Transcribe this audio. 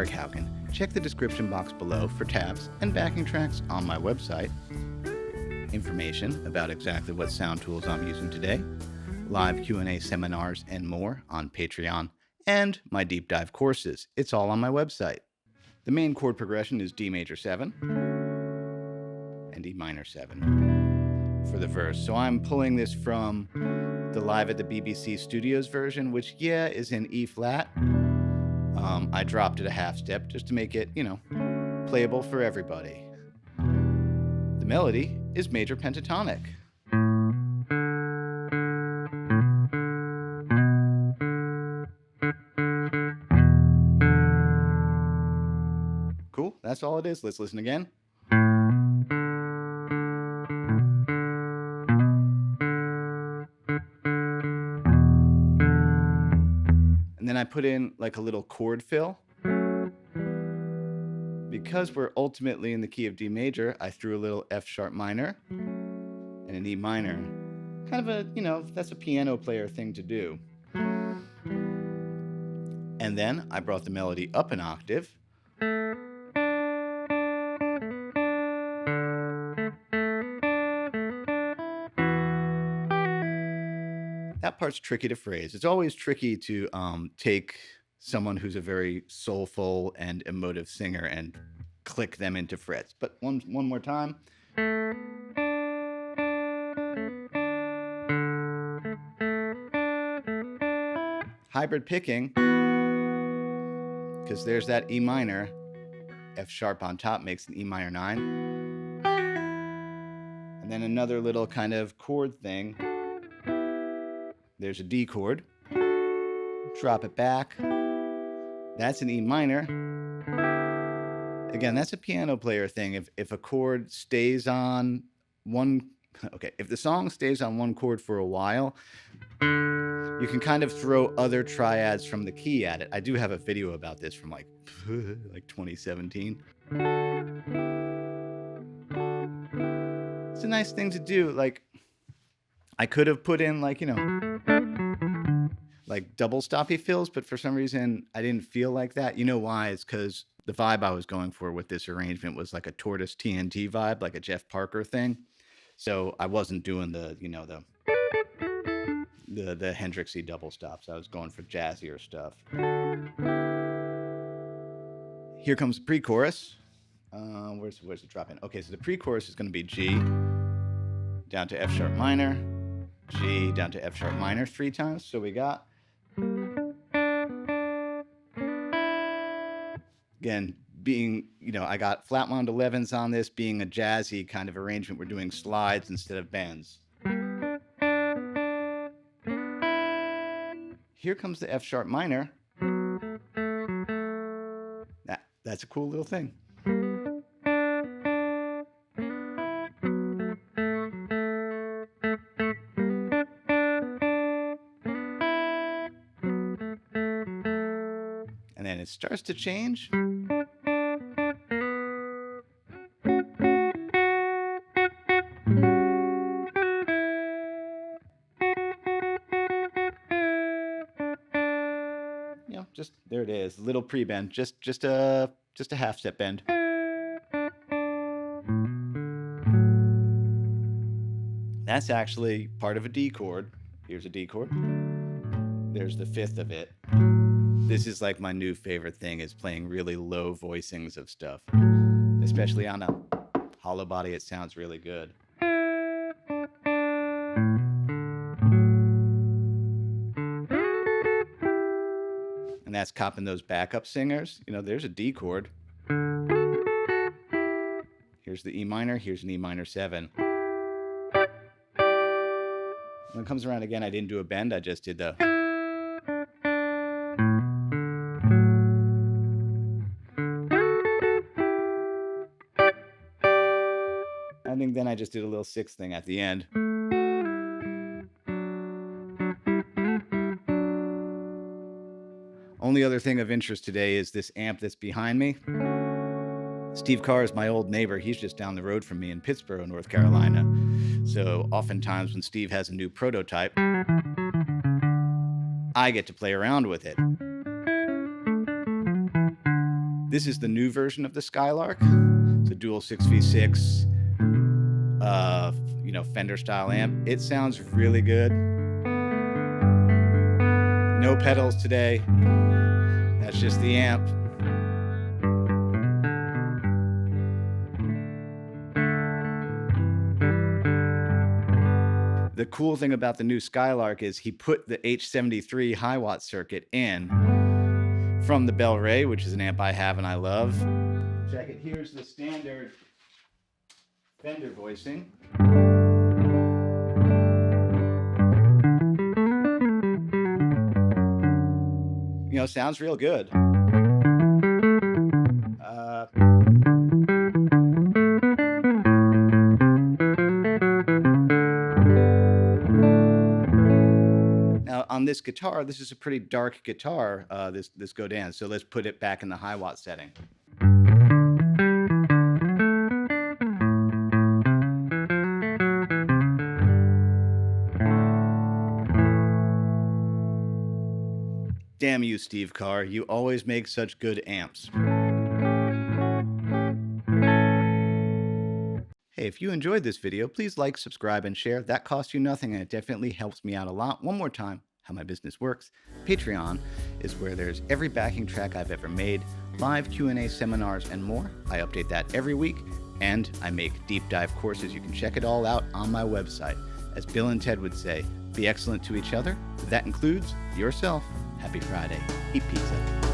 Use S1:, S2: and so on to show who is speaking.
S1: Eric Haugen. Check the description box below for tabs and backing tracks on my website, information about exactly what sound tools I'm using today, live Q&A seminars and more on Patreon, and my deep dive courses. It's all on my website. The main chord progression is D major 7 and E minor 7 for the verse. So I'm pulling this from the Live at the BBC Studios version, which, is in E flat. I dropped it a half step just to make it, playable for everybody. The melody is major pentatonic. Cool, that's all it is. Let's listen again. And then I put in like a little chord fill. Because we're ultimately in the key of D major, I threw a little F sharp minor and an E minor. Kind of a, that's a piano player thing to do. And then I brought the melody up an octave. That part's tricky to phrase. It's always tricky to take someone who's a very soulful and emotive singer and click them into frets. But one more time. Hybrid picking, because there's that E minor. F sharp on top makes an E minor 9. And then another little kind of chord thing. There's a D chord. Drop it back. That's an E minor. Again, that's a piano player thing. If a chord stays on one, if the song stays on one chord for a while, you can kind of throw other triads from the key at it. I do have a video about this from like 2017. It's a nice thing to do. Like, I could have put in like double stoppy fills, but for some reason I didn't feel like that. You know why? It's because the vibe I was going for with this arrangement was like a Tortoise TNT vibe, like a Jeff Parker thing. So I wasn't doing the Hendrixy double stops. I was going for jazzier stuff. Here comes the pre-chorus. Where's the drop in? Okay, so the pre-chorus is going to be G down to F sharp minor, G down to F sharp minor 3 times. So we got, again, being, I got flat wound 11s on this, being a jazzy kind of arrangement. We're doing slides instead of bends. Here comes the F sharp minor. That's a cool little thing. And then it starts to change. Just there it is, little pre-bend, just a half step bend. That's actually part of a D chord. Here's a D chord. There's the 5th of it. This is like my new favorite thing, is playing really low voicings of stuff. Especially on a hollow body, it sounds really good. And that's copping those backup singers. There's a D chord. Here's the E minor. Here's an E minor 7. When it comes around again, I didn't do a bend. I just did the... I think then I just did a little 6th thing at the end. Only other thing of interest today is this amp that's behind me. Steve Carr is my old neighbor. He's just down the road from me in Pittsburgh, North Carolina. So oftentimes when Steve has a new prototype, I get to play around with it. This is the new version of the Skylark. It's a dual 6v6, Fender style amp. It sounds really good. No pedals today. That's just the amp. The cool thing about the new Skylark is he put the H73 high watt circuit in from the Valerie, which is an amp I have and I love. Check it. Here's the standard Fender voicing. Sounds real good. Now on this guitar, this is a pretty dark guitar, this Godin, so let's put it back in the high watt setting. Damn you, Steve Carr. You always make such good amps. Hey, if you enjoyed this video, please like, subscribe, and share. That costs you nothing, and it definitely helps me out a lot. One more time, how my business works. Patreon is where there's every backing track I've ever made, live Q&A seminars, and more. I update that every week, and I make deep dive courses. You can check it all out on my website. As Bill and Ted would say, be excellent to each other. That includes yourself. Happy Friday. Eat pizza.